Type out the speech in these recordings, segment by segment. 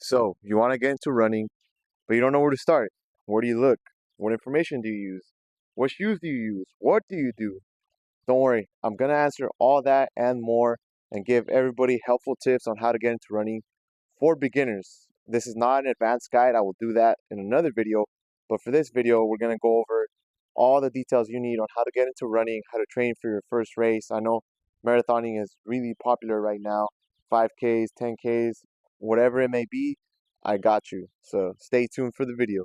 So, you want to get into running, but you don't know where to start. Where do you look? What information do you use? What shoes do you use? What do you do? Don't worry, I'm going to answer all that and more and give everybody helpful tips on how to get into running for beginners. This is not an advanced guide. I will do that in another video. But for this video, we're going to go over all the details you need on how to get into running, how to train for your first race. I know marathoning is really popular right now. 5Ks, 10Ks, whatever it may be, I got you. So stay tuned for the video.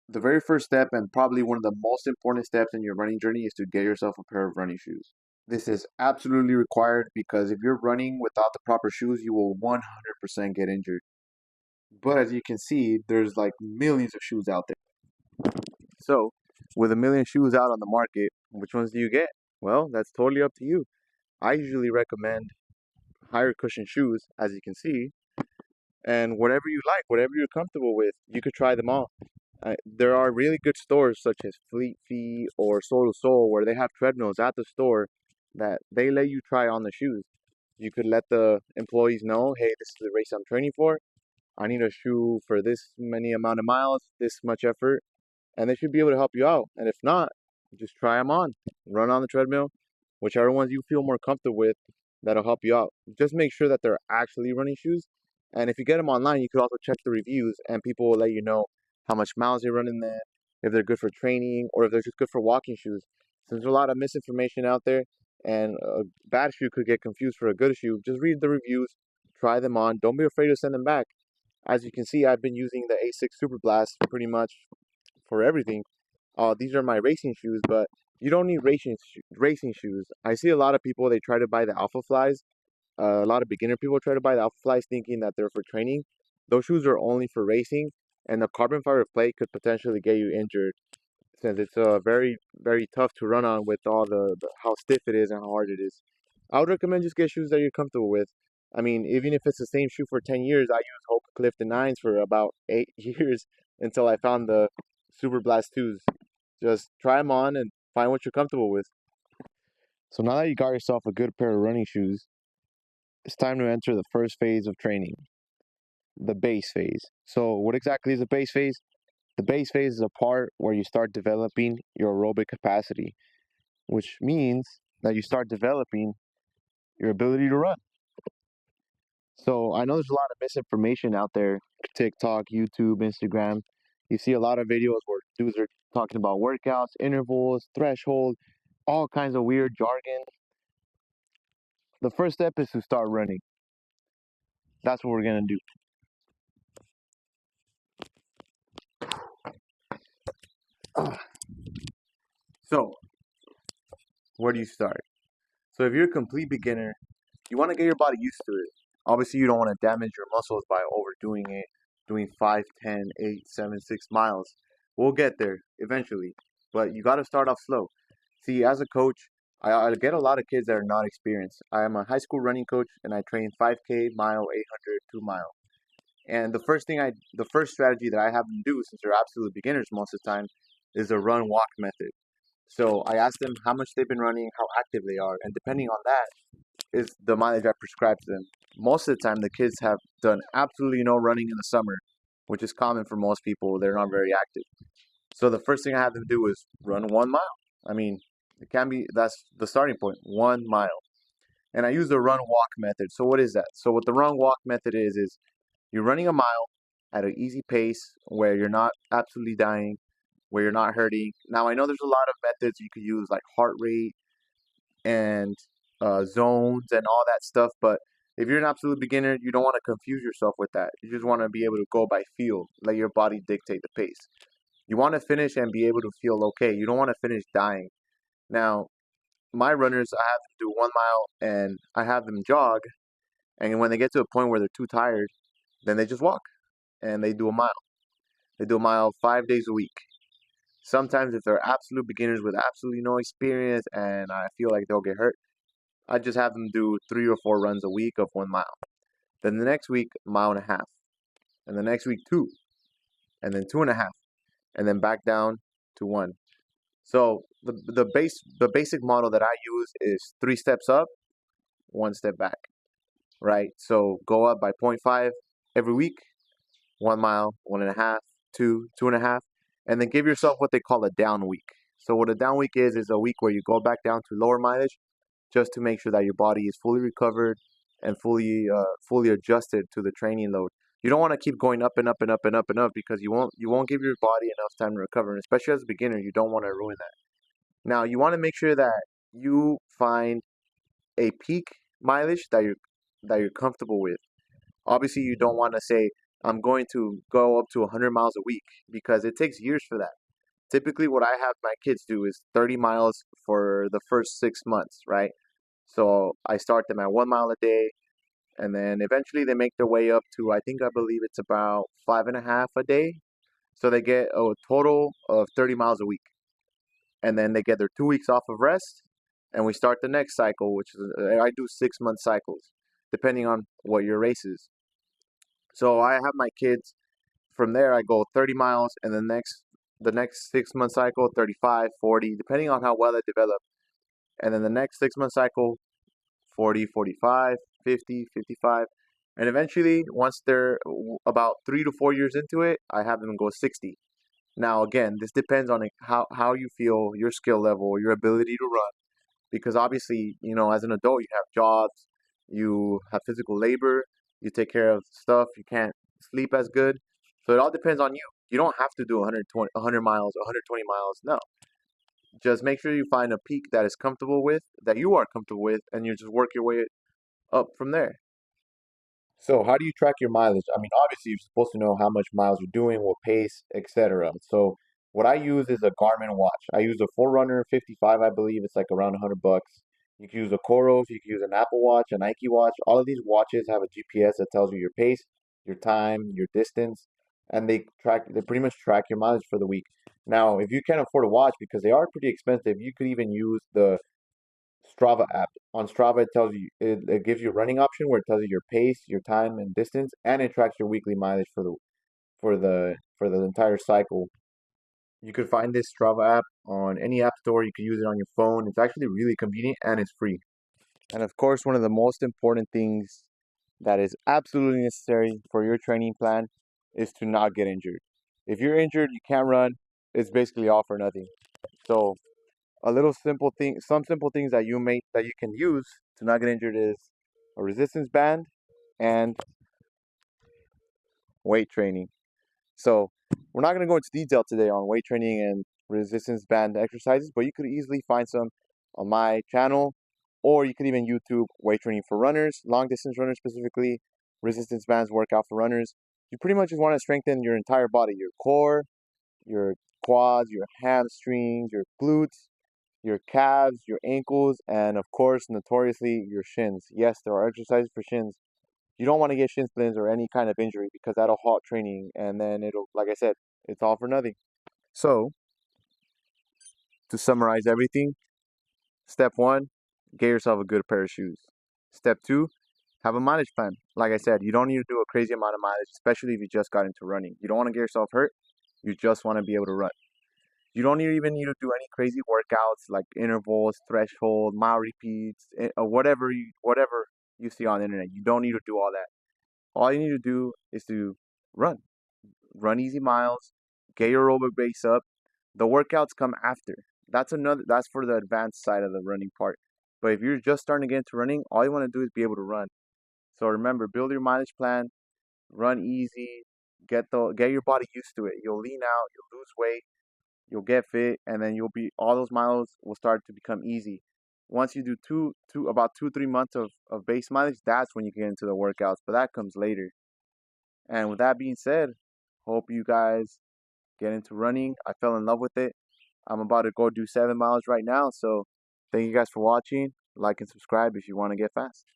The very first step, and probably one of the most important steps in your running journey, is to get yourself a pair of running shoes. This is absolutely required because if you're running without the proper shoes, you will 100% get injured. But as you can see, there's like millions of shoes out there. So, with a million shoes out on the market, which ones do you get? Well, that's totally up to you. I usually recommend higher cushion shoes, as you can see, and whatever you like, whatever you're comfortable with, you could try them all. There are really good stores such as Fleet Feet or Soul to Soul where they have treadmills at the store that they let you try on the shoes. You could let the employees know, hey, this is the race I'm training for. I need a shoe for this many amount of miles, this much effort, and they should be able to help you out. And if not, just try them on. Run on the treadmill, whichever ones you feel more comfortable with, that'll help you out. Just make sure that they're actually running shoes. And if you get them online, you could also check the reviews, and people will let you know how much miles they run in them, if they're good for training, or if they're just good for walking shoes. Since there's a lot of misinformation out there, and a bad shoe could get confused for a good shoe, just read the reviews, try them on. Don't be afraid to send them back. As you can see, I've been using the Asics Super Blast pretty much for everything. These are my racing shoes, but you don't need racing shoes. I see a lot of people, they try to buy the Alpha Flies. A lot of beginner people try to buy the Alpha Flies thinking that they're for training. Those shoes are only for racing, and the carbon fiber plate could potentially get you injured since it's very, very tough to run on with all the how stiff it is and how hard it is. I would recommend just get shoes that you're comfortable with. I mean, even if it's the same shoe for 10 years, I used Hoka Clifton 9s for about 8 years until I found the Super Blast 2s. Just try them on and find what you're comfortable with. So now that you got yourself a good pair of running shoes, it's time to enter the first phase of training, the base phase. So what exactly is the base phase? The base phase is a part where you start developing your aerobic capacity, which means that you start developing your ability to run. So I know there's a lot of misinformation out there, TikTok, YouTube, Instagram. You see a lot of videos where dudes are talking about workouts, intervals, threshold, all kinds of weird jargon. The first step is to start running. That's what we're going to do. So, where do you start? So if you're a complete beginner, you want to get your body used to it. Obviously, you don't want to damage your muscles by overdoing it, doing 5, 10, 8, 7, 6 miles. We'll get there eventually, but you got to start off slow. See, as a coach, I get a lot of kids that are not experienced. I am a high school running coach, and I train 5K, mile, 800, 2 mile. And the first strategy that I have them do, since they're absolute beginners most of the time, is the run walk method. So I ask them how much they've been running, how active they are, and depending on that is the mileage I prescribe to them. Most of the time, the kids have done absolutely no running in the summer, which is common for most people. They're not very active. So the first thing I have them do is run 1 mile. I mean, that's the starting point, 1 mile. And I use the run walk method. So what is that? So what the run walk method is you're running a mile at an easy pace where you're not absolutely dying, where you're not hurting. Now, I know there's a lot of methods you could use, like heart rate and zones and all that stuff, but if you're an absolute beginner, you don't want to confuse yourself with that. You just want to be able to go by feel, let your body dictate the pace. You want to finish and be able to feel okay. You don't want to finish dying. Now, my runners, I have them do 1 mile and I have them jog, and when they get to a point where they're too tired, then they just walk and they do a mile. They do a mile 5 days a week. Sometimes if they're absolute beginners with absolutely no experience and I feel like they'll get hurt, I just have them do 3 or 4 runs a week of 1 mile. Then the next week, 1.5 miles. And the next week, 2. And then 2.5. And then back down to 1. So the basic model that I use is 3 steps up, 1 step back. Right? So go up by 0.5 every week, 1 mile, 1.5, 2, 2.5, and then give yourself what they call a down week. So what a down week is a week where you go back down to lower mileage just to make sure that your body is fully recovered and fully adjusted to the training load. You don't want to keep going up and up and up and up and up because you won't give your body enough time to recover. And especially as a beginner, you don't want to ruin that. Now you want to make sure that you find a peak mileage that you're comfortable with. Obviously, you don't want to say I'm going to go up to 100 miles a week because it takes years for that. Typically, what I have my kids do is 30 miles for the first 6 months, right? So I start them at 1 mile a day, and then eventually they make their way up to I believe it's about 5.5 a day. So they get a total of 30 miles a week, and then they get their 2 weeks off of rest, and we start the next cycle, which is I do 6 month cycles, depending on what your race is. So I have my kids from there. I go 30 miles, and the next 6 month cycle 35, 40, depending on how well they develop, and then the next 6 month cycle 40, 45, 50, 55. And eventually, once they're about 3 to 4 years into it, I have them go 60. Now, again, this depends on how you feel, your skill level, your ability to run. Because obviously, as an adult, you have jobs, you have physical labor, you take care of stuff, you can't sleep as good. So it all depends on you. You don't have to do 100 miles, 120 miles. No. Just make sure you find a peak that is comfortable with, that you are comfortable with, and you just work your way up from there. So, how do you track your mileage? I mean, obviously, you're supposed to know how much miles you're doing, what pace, etc. So, what I use is a Garmin watch. I use a Forerunner 55, I believe. It's like around $100. You can use a Coros, you can use an Apple Watch, a Nike watch. All of these watches have a GPS that tells you your pace, your time, your distance, and they pretty much track your mileage for the week. Now, if you can't afford a watch because they are pretty expensive, you could even use the Strava app. On Strava, it gives you a running option where it tells you your pace, your time, and distance, and it tracks your weekly mileage for the entire cycle. You can find this Strava app on any app store. You can use it on your phone. It's actually really convenient and it's free. And of course, one of the most important things that is absolutely necessary for your training plan is to not get injured. If you're injured, you can't run, it's basically all for nothing. So some simple things that you can use to not get injured is a resistance band and weight training. So we're not going to go into detail today on weight training and resistance band exercises, but you could easily find some on my channel, or you could even YouTube weight training for runners, long distance runners specifically, resistance bands workout for runners. You pretty much just want to strengthen your entire body, your core, your quads, your hamstrings, your glutes, your calves, your ankles, and of course, notoriously, your shins. Yes, there are exercises for shins. You don't want to get shin splints or any kind of injury because that'll halt training, and then like I said, it's all for nothing. So, to summarize everything, step one, get yourself a good pair of shoes. Step two, have a mileage plan. Like I said, you don't need to do a crazy amount of mileage, especially if you just got into running. You don't want to get yourself hurt. You just want to be able to run. You don't even need to do any crazy workouts like intervals, threshold, mile repeats, or whatever you see on the internet. You don't need to do all that. All you need to do is to run. Run easy miles, get your aerobic base up. The workouts come after. That's for the advanced side of the running part. But if you're just starting to get into running, all you want to do is be able to run. So remember, build your mileage plan, run easy, get your body used to it. You'll lean out, you'll lose weight, you'll get fit, and then all those miles will start to become easy. Once you do about 2, 3 months of base mileage, that's when you get into the workouts, but that comes later. And with that being said, hope you guys get into running. I fell in love with it. I'm about to go do 7 miles right now, so thank you guys for watching. Like and subscribe if you want to get fast.